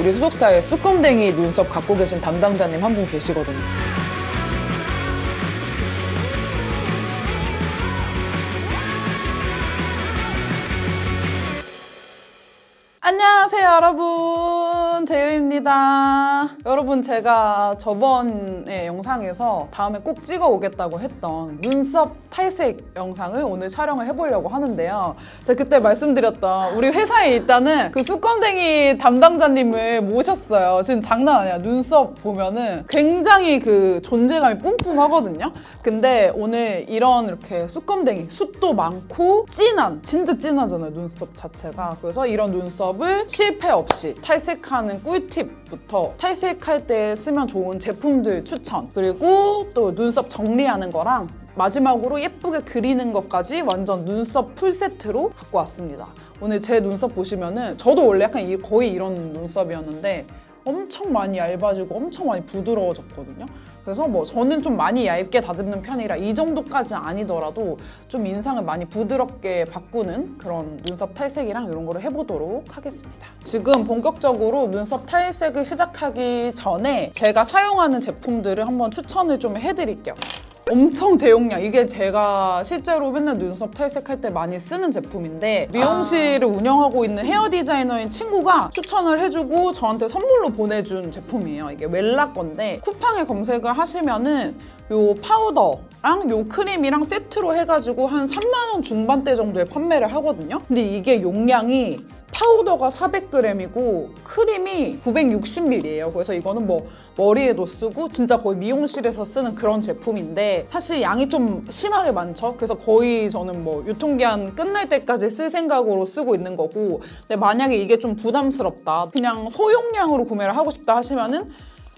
우리 소속사에 쑥검댕이 눈썹 갖고 계신 담당자님 한 분 계시거든요. 안녕하세요 여러분, 재유입니다. 여러분, 제가 저번에 영상에서 다음에 꼭 찍어 오겠다고 했던 눈썹 탈색 영상을 오늘 촬영을 해보려고 하는데요. 제가 그때 말씀드렸던 우리 회사에 있다는 그 쑥검댕이 담당자님을 모셨어요. 지금 장난 아니야. 눈썹 보면은 굉장히 그 존재감이 뿜뿜하거든요. 근데 오늘 이런 이렇게 쑥검댕이, 숱도 많고 진한, 진짜 진하잖아요, 눈썹 자체가. 그래서 이런 눈썹을 실패 없이 탈색하는 꿀팁부터 탈색할 때 쓰면 좋은 제품들 추천, 그리고 또 눈썹 정리하는 거랑 마지막으로 예쁘게 그리는 것까지 완전 눈썹 풀세트로 갖고 왔습니다. 오늘 제 눈썹 보시면은 저도 원래 약간 거의 이런 눈썹이었는데 엄청 많이 얇아지고 엄청 많이 부드러워졌거든요. 그래서 뭐 저는 좀 많이 얇게 다듬는 편이라 이 정도까지는 아니더라도 좀 인상을 많이 부드럽게 바꾸는 그런 눈썹 탈색이랑 이런 거를 해보도록 하겠습니다. 지금 본격적으로 눈썹 탈색을 시작하기 전에 제가 사용하는 제품들을 한번 추천을 좀 해드릴게요. 엄청 대용량, 이게 제가 실제로 맨날 눈썹 탈색할 때 많이 쓰는 제품인데 미용실을 운영하고 있는 헤어 디자이너인 친구가 추천을 해주고 저한테 선물로 보내준 제품이에요. 이게 웰라 건데 쿠팡에 검색을 하시면은 요 파우더랑 요 크림이랑 세트로 해가지고 한 3만 원 중반대 정도에 판매를 하거든요. 근데 이게 용량이 파우더가 400g이고 크림이 960ml예요. 그래서 이거는 뭐 머리에도 쓰고 진짜 거의 미용실에서 쓰는 그런 제품인데 사실 양이 좀 심하게 많죠. 그래서 거의 저는 뭐 유통기한 끝날 때까지 쓸 생각으로 쓰고 있는 거고, 근데 만약에 이게 좀 부담스럽다, 그냥 소용량으로 구매를 하고 싶다 하시면은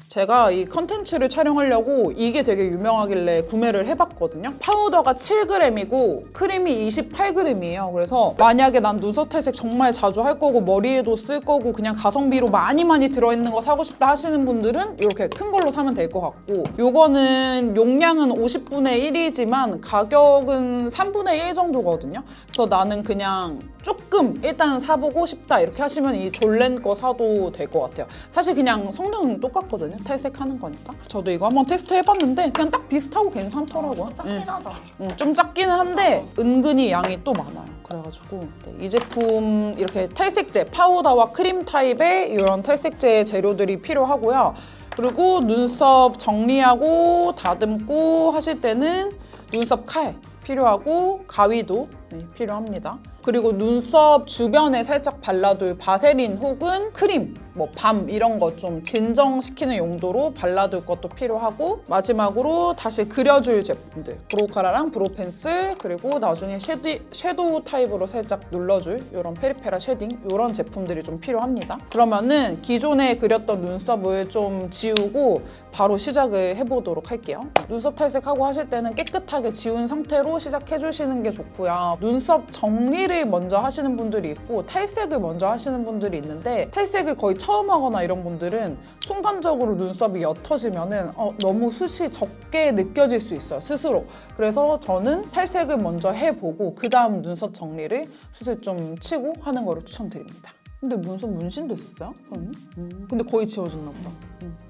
제가 이 컨텐츠를 촬영하려고 이게 되게 유명하길래 구매를 해봤거든요. 파우더가 7g이고 크림이 28g이에요. 그래서 만약에 난 눈썹 탈색 정말 자주 할 거고 머리에도 쓸 거고 그냥 가성비로 많이 들어있는 거 사고 싶다 하시는 분들은 이렇게 큰 걸로 사면 될 것 같고, 요거는 용량은 50분의 1이지만 가격은 3분의 1 정도거든요. 그래서 나는 그냥 조금 일단 사보고 싶다 이렇게 하시면 이 졸렌 거 사도 될 것 같아요. 사실 그냥 성능은 똑같거든요. 탈색하는 거니까. 저도 이거 한번 테스트 해봤는데 그냥 딱 비슷하고 괜찮더라고요. 작긴 하다. 좀 작기는 한데 은근히 양이 또 많아요. 그래가지고 네, 이 제품 이렇게 탈색제, 파우더와 크림 타입의 이런 탈색제 재료들이 필요하고요. 그리고 눈썹 정리하고 다듬고 하실 때는 눈썹 칼 필요하고 가위도 필요합니다. 그리고 눈썹 주변에 살짝 발라둘 바세린 혹은 크림, 뭐 밤 이런 거 좀 진정시키는 용도로 발라둘 것도 필요하고, 마지막으로 다시 그려줄 제품들 브로카라랑 브로펜슬, 그리고 나중에 섀도우 타입으로 살짝 눌러줄 이런 페리페라 쉐딩, 이런 제품들이 좀 필요합니다. 그러면은 기존에 그렸던 눈썹을 좀 지우고 바로 시작을 해보도록 할게요. 눈썹 탈색하고 하실 때는 깨끗하게 지운 상태로 시작해주시는 게 좋고요. 눈썹 정리를 먼저 하시는 분들이 있고 탈색을 먼저 하시는 분들이 있는데, 탈색을 거의 처음 하거나 이런 분들은 순간적으로 눈썹이 옅어지면은 너무 숱이 적게 느껴질 수 있어요, 스스로. 그래서 저는 탈색을 먼저 해보고 그 다음 눈썹 정리를 숱을 좀 치고 하는 거를 추천드립니다. 근데 눈썹 문신도 있었어요? 근데 거의 지워졌나 보다.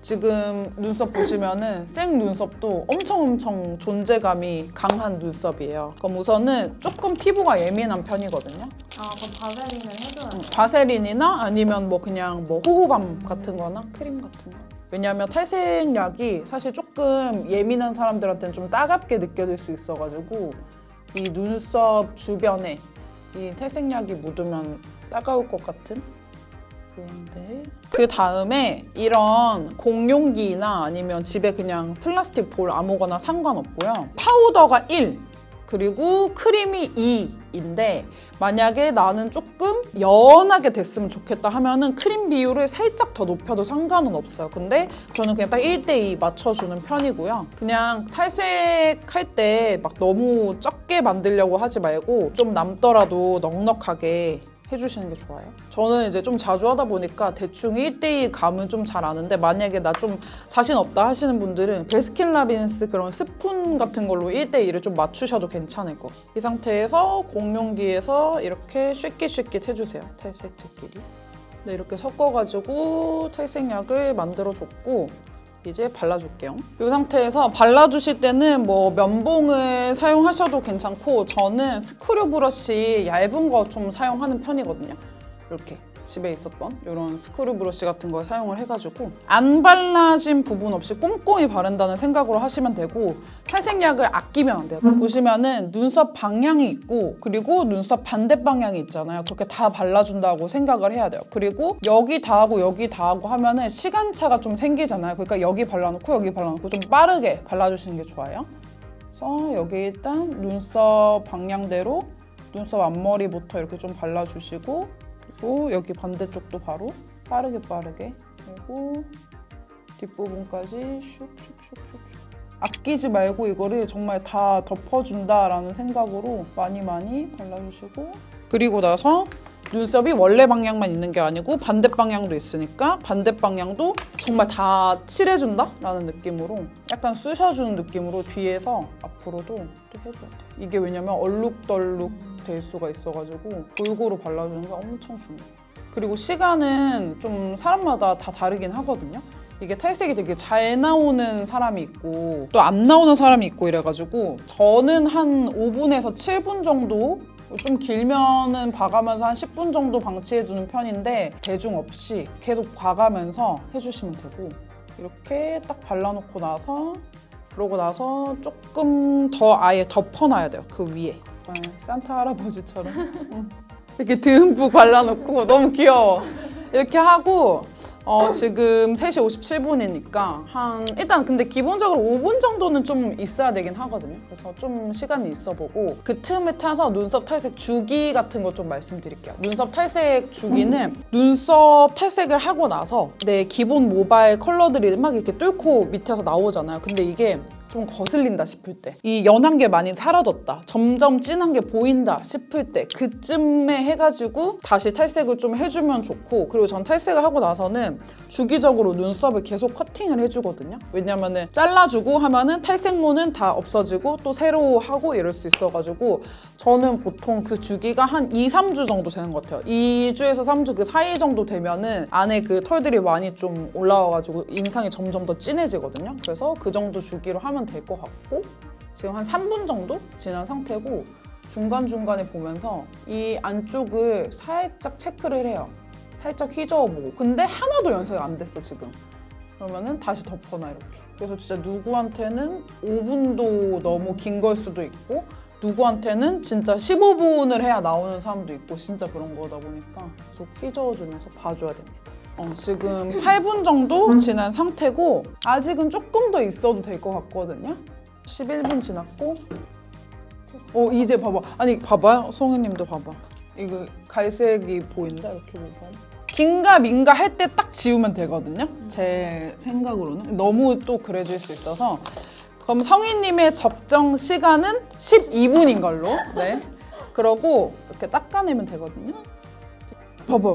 지금 눈썹 보시면은 생 눈썹도 엄청 존재감이 강한 눈썹이에요. 그럼 우선은 조금 피부가 예민한 편이거든요. 그럼 바세린을 해줘야 돼. 바세린이나 아니면 뭐 그냥 뭐 호호밤 같은 거나 크림 같은 거. 왜냐면 탈색약이 사실 조금 예민한 사람들한테는 좀 따갑게 느껴질 수 있어가지고 이 눈썹 주변에 이 탈색약이 묻으면 따가울 것 같은 그런데, 그 다음에 이런 공용기나 아니면 집에 그냥 플라스틱 볼 아무거나 상관없고요. 파우더가 1, 그리고 크림이 2인데 만약에 나는 조금 연하게 됐으면 좋겠다 하면은 크림 비율을 살짝 더 높여도 상관은 없어요. 근데 저는 그냥 딱 1대2 맞춰주는 편이고요. 그냥 탈색할 때 막 너무 적게 만들려고 하지 말고 좀 남더라도 넉넉하게 해주시는 게 좋아요. 저는 이제 좀 자주 하다 보니까 대충 1대2 감은 좀 잘 아는데, 만약에 나 좀 자신 없다 하시는 분들은 베스킨라빈스 그런 스푼 같은 걸로 1대2를 좀 맞추셔도 괜찮을 거. 이 상태에서 공용기에서 이렇게 쉐킷 해주세요. 탈색제끼리. 네, 이렇게 섞어가지고 탈색약을 만들어줬고 이제 발라줄게요. 이 상태에서 발라주실 때는 뭐 면봉을 사용하셔도 괜찮고 저는 스크류 브러쉬 얇은 거 좀 사용하는 편이거든요. 이렇게 집에 있었던 이런 스크류 브러쉬 같은 걸 사용을 해가지고 안 발라진 부분 없이 꼼꼼히 바른다는 생각으로 하시면 되고 탈색약을 아끼면 안 돼요. 보시면은 눈썹 방향이 있고 그리고 눈썹 반대 방향이 있잖아요. 그렇게 다 발라준다고 생각을 해야 돼요. 그리고 여기 다 하고 여기 다 하고 하면은 시간차가 좀 생기잖아요. 그러니까 여기 발라놓고 여기 발라놓고 좀 빠르게 발라주시는 게 좋아요. 그래서 여기 일단 눈썹 방향대로 눈썹 앞머리부터 이렇게 좀 발라주시고 그리고 여기 반대쪽도 바로 빠르게 그리고 뒷부분까지 슉슉슉슉슉 아끼지 말고 이거를 정말 다 덮어준다라는 생각으로 많이 발라주시고 그리고 나서 눈썹이 원래 방향만 있는 게 아니고 반대 방향도 있으니까 반대 방향도 정말 다 칠해준다라는 느낌으로 약간 쑤셔주는 느낌으로 뒤에서 앞으로도 또 해줘야 돼. 이게 왜냐면 얼룩덜룩 될 수가 있어가지고 골고루 발라주는 게 엄청 중요해요. 그리고 시간은 좀 사람마다 다 다르긴 하거든요. 이게 탈색이 되게 잘 나오는 사람이 있고 또 안 나오는 사람이 있고 이래가지고 저는 한 5분에서 7분 정도 좀 길면은 봐가면서 한 10분 정도 방치해주는 편인데 대중 없이 계속 봐가면서 해주시면 되고 이렇게 딱 발라놓고 나서 그러고 나서 조금 더 아예 덮어놔야 돼요. 그 위에 산타 할아버지처럼 이렇게 듬뿍 발라놓고 너무 귀여워. 이렇게 하고 지금 3시 57분이니까 일단 근데 기본적으로 5분 정도는 좀 있어야 되긴 하거든요. 그래서 좀 시간이 있어보고 그 틈을 타서 눈썹 탈색 주기 같은 거 좀 말씀드릴게요. 눈썹 탈색 주기는 눈썹 탈색을 하고 나서 내 기본 모발 컬러들이 막 이렇게 뚫고 밑에서 나오잖아요. 근데 이게 좀 거슬린다 싶을 때, 이 연한 게 많이 사라졌다, 점점 진한 게 보인다 싶을 때 그쯤에 해가지고 다시 탈색을 좀 해주면 좋고 그리고 전 탈색을 하고 나서는 주기적으로 눈썹을 계속 커팅을 해주거든요. 왜냐면은 잘라주고 하면은 탈색모는 다 없어지고 또 새로 하고 이럴 수 있어가지고 저는 보통 그 주기가 한 2, 3주 정도 되는 것 같아요. 2주에서 3주 그 사이 정도 되면은 안에 그 털들이 많이 좀 올라와가지고 인상이 점점 더 진해지거든요. 그래서 그 정도 주기로 하면 될 것 같고 지금 한 3분 정도 지난 상태고 중간중간에 보면서 이 안쪽을 살짝 체크를 해요. 살짝 휘저어보고 근데 하나도 연상이 안 됐어 지금. 그러면은 다시 덮어놔 이렇게. 그래서 진짜 누구한테는 5분도 너무 긴 걸 수도 있고 누구한테는 진짜 15분을 해야 나오는 사람도 있고 진짜 그런 거다 보니까 계속 휘저어주면서 봐줘야 됩니다. 지금 8분 정도 지난 상태고 아직은 조금 더 있어도 될 것 같거든요. 11분 지났고 이제 봐봐. 아니 봐봐요. 송이님도 봐봐. 이거 갈색이 보인다 이렇게 보면. 긴가 민가 할 때 딱 지우면 되거든요. 제 생각으로는. 너무 또 그래질 수 있어서 그럼 성희님의 적정 시간은 12분인 걸로. 네. 그러고 이렇게 닦아내면 되거든요. 봐봐.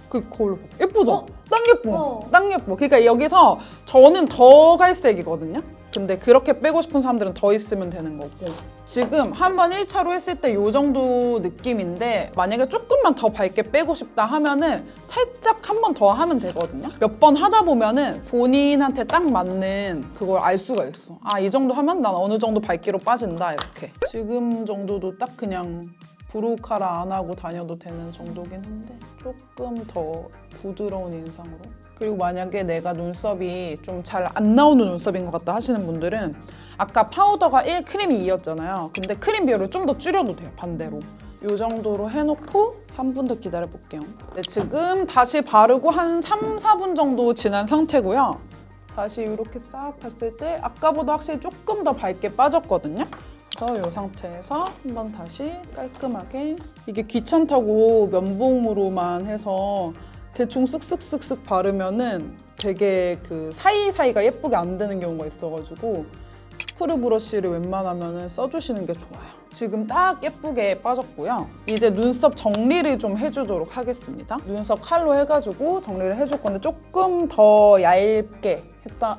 그 거울로 예쁘죠? 딱 예뻐. 딱 예뻐. 그러니까 여기서 저는 더 갈색이거든요. 근데 그렇게 빼고 싶은 사람들은 더 있으면 되는 거고 지금 한번 1차로 했을 때 이 정도 느낌인데 만약에 조금만 더 밝게 빼고 싶다 하면은 살짝 한 번 더 하면 되거든요. 몇 번 하다 보면은 본인한테 딱 맞는 그걸 알 수가 있어. 아, 이 정도 하면 난 어느 정도 밝기로 빠진다 이렇게. 지금 정도도 딱 그냥 브로우 카라 안 하고 다녀도 되는 정도긴 한데 조금 더 부드러운 인상으로. 그리고 만약에 내가 눈썹이 좀 잘 안 나오는 눈썹인 것 같다 하시는 분들은 아까 파우더가 1, 크림이 2였잖아요. 근데 크림 비율을 좀 더 줄여도 돼요, 반대로. 이 정도로 해놓고 3분 더 기다려볼게요. 네, 지금 다시 바르고 한 3, 4분 정도 지난 상태고요. 다시 이렇게 싹 봤을 때 아까보다 확실히 조금 더 밝게 빠졌거든요. 그래서 이 상태에서 한번 다시 깔끔하게 이게 귀찮다고 면봉으로만 해서 대충 쓱쓱쓱쓱 바르면은 되게 그 사이사이가 예쁘게 안 되는 경우가 있어가지고 스크류 브러쉬를 웬만하면 써주시는 게 좋아요. 지금 딱 예쁘게 빠졌고요. 이제 눈썹 정리를 좀 해주도록 하겠습니다. 눈썹 칼로 해가지고 정리를 해줄 건데 조금 더 얇게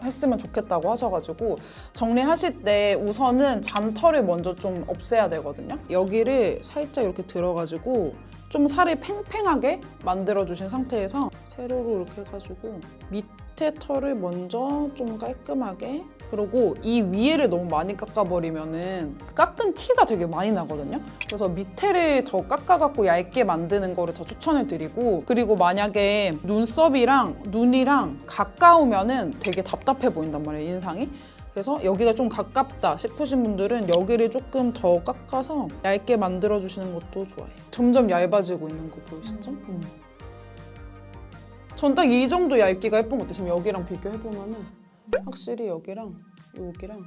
했으면 좋겠다고 하셔가지고 정리하실 때 우선은 잔털을 먼저 좀 없애야 되거든요. 여기를 살짝 이렇게 들어가지고 좀 살을 팽팽하게 만들어주신 상태에서 세로로 이렇게 해가지고 밑에 털을 먼저 좀 깔끔하게, 그리고 이 위에를 너무 많이 깎아버리면은 깎은 티가 되게 많이 나거든요. 그래서 밑에를 더 깎아갖고 얇게 만드는 거를 더 추천을 드리고, 그리고 만약에 눈썹이랑 눈이랑 가까우면은 되게 답답해 보인단 말이에요, 인상이. 그래서 여기가 좀 가깝다 싶으신 분들은 여기를 조금 더 깎아서 얇게 만들어주시는 것도 좋아요. 점점 얇아지고 있는 거 보이시죠? 전 딱 이 정도 얇기가 예쁜 것 같아요. 지금 여기랑 비교해보면은 확실히 여기랑 여기랑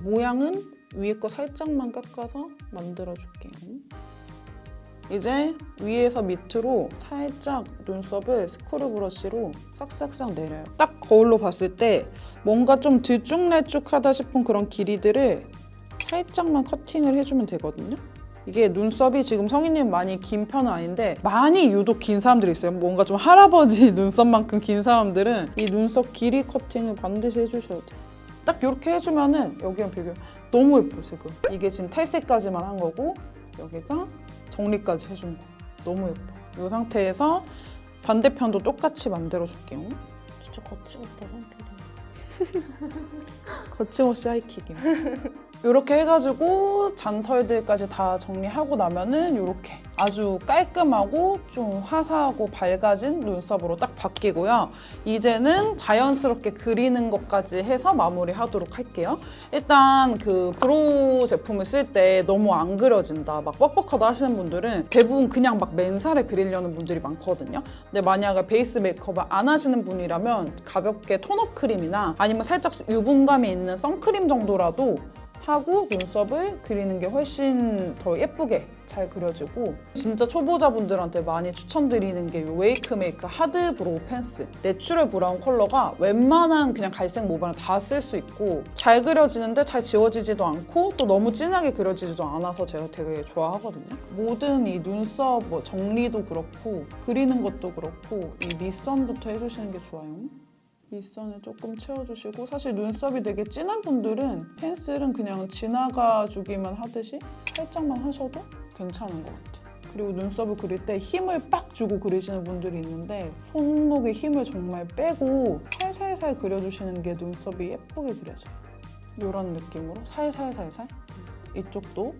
모양은 위에 거 살짝만 깎아서 만들어줄게요. 이제 위에서 밑으로 살짝 눈썹을 스크류 브러쉬로 싹싹싹 내려요. 딱 거울로 봤을 때 뭔가 좀 들쭉날쭉하다 싶은 그런 길이들을 살짝만 커팅을 해주면 되거든요. 이게 눈썹이 지금 성인님 많이 긴 편은 아닌데 많이 유독 긴 사람들이 있어요. 뭔가 좀 할아버지 눈썹만큼 긴 사람들은 이 눈썹 길이 커팅을 반드시 해주셔야 돼요. 딱 이렇게 해주면은 여기랑 비교 너무 예뻐 지금. 이게 지금 탈색까지만 한 거고 여기가 정리까지 해준 거. 너무 예뻐. 이 상태에서 반대편도 똑같이 만들어줄게요. 진짜 거침없다 성격이. 거침없이 하이킥이요. 이렇게 해가지고 잔털들까지 다 정리하고 나면은 이렇게 아주 깔끔하고 좀 화사하고 밝아진 눈썹으로 딱 바뀌고요. 이제는 자연스럽게 그리는 것까지 해서 마무리하도록 할게요. 일단 그 브로우 제품을 쓸 때 너무 안 그려진다, 막 뻑뻑하다 하시는 분들은 대부분 그냥 막 맨살에 그리려는 분들이 많거든요. 근데 만약에 베이스 메이크업을 안 하시는 분이라면 가볍게 톤업 크림이나 아니면 살짝 유분감이 있는 선크림 정도라도 하고 눈썹을 그리는 게 훨씬 더 예쁘게 잘 그려지고, 진짜 초보자분들한테 많이 추천드리는 게 이 웨이크메이크 하드 브로우 펜슬. 내추럴 브라운 컬러가 웬만한 그냥 갈색 모발은 다 쓸 수 있고 잘 그려지는데 잘 지워지지도 않고 또 너무 진하게 그려지지도 않아서 제가 되게 좋아하거든요. 모든 이 눈썹 뭐 정리도 그렇고 그리는 것도 그렇고 이 밑선부터 해주시는 게 좋아요. 밑선을 조금 채워주시고, 사실 눈썹이 되게 진한 분들은 펜슬은 그냥 지나가주기만 하듯이 살짝만 하셔도 괜찮은 것 같아요. 그리고 눈썹을 그릴 때 힘을 빡 주고 그리시는 분들이 있는데 손목에 힘을 정말 빼고 살살살 그려주시는 게 눈썹이 예쁘게 그려져요. 이런 느낌으로 살살살살. 이쪽도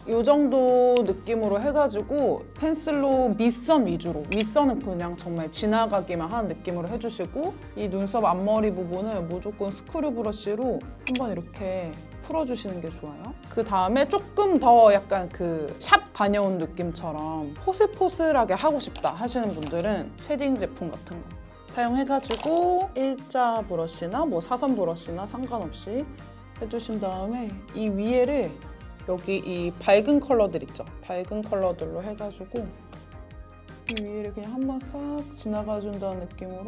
이 정도 느낌으로 해가지고 펜슬로 밑선 위주로, 윗선은 그냥 정말 지나가기만 하는 느낌으로 해주시고, 이 눈썹 앞머리 부분을 무조건 스크류 브러쉬로 한번 이렇게 풀어주시는 게 좋아요. 그 다음에 조금 더 약간 그 샵 다녀온 느낌처럼 포슬포슬하게 하고 싶다 하시는 분들은 쉐딩 제품 같은 거 사용해가지고 일자 브러쉬나 뭐 사선 브러쉬나 상관없이 해주신 다음에 이 위에를 여기 이 밝은 컬러들 있죠? 밝은 컬러들로 해가지고 이 위에를 그냥 한번 싹 지나가준다는 느낌으로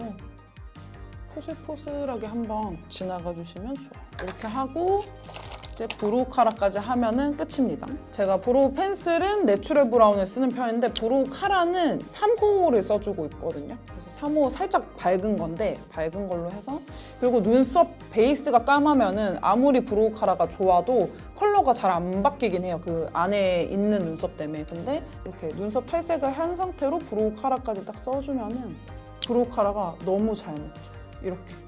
포슬포슬하게 한번 지나가주시면 좋아요. 이렇게 하고 이제 브로우 카라까지 하면은 끝입니다. 제가 브로우 펜슬은 내추럴 브라운을 쓰는 편인데 브로우 카라는 3호를 써주고 있거든요. 그래서 3호 살짝 밝은 건데 밝은 걸로 해서, 그리고 눈썹 베이스가 까마면은 아무리 브로우 카라가 좋아도 컬러가 잘 안 바뀌긴 해요. 그 안에 있는 눈썹 때문에. 근데 이렇게 눈썹 탈색을 한 상태로 브로우 카라까지 딱 써주면은 브로우 카라가 너무 잘 먹죠. 이렇게.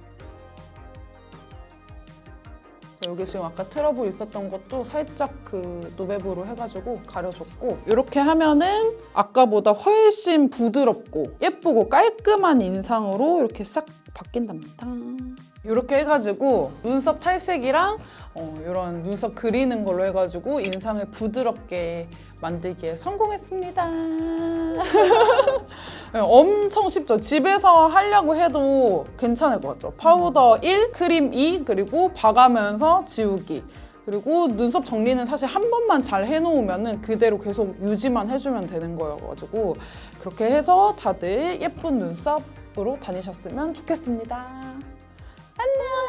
여기 지금 아까 트러블 있었던 것도 살짝 그 노베브로 해가지고 가려줬고, 이렇게 하면은 아까보다 훨씬 부드럽고 예쁘고 깔끔한 인상으로 이렇게 싹 바뀐답니다. 이렇게 해가지고 눈썹 탈색이랑 이런 눈썹 그리는 걸로 해가지고 인상을 부드럽게 만들기에 성공했습니다. 엄청 쉽죠? 집에서 하려고 해도 괜찮을 것 같죠? 파우더 1, 크림 2, 그리고 봐가면서 지우기. 그리고 눈썹 정리는 사실 한 번만 잘 해놓으면 그대로 계속 유지만 해주면 되는 거여가지고 그렇게 해서 다들 예쁜 눈썹으로 다니셨으면 좋겠습니다. 안녕!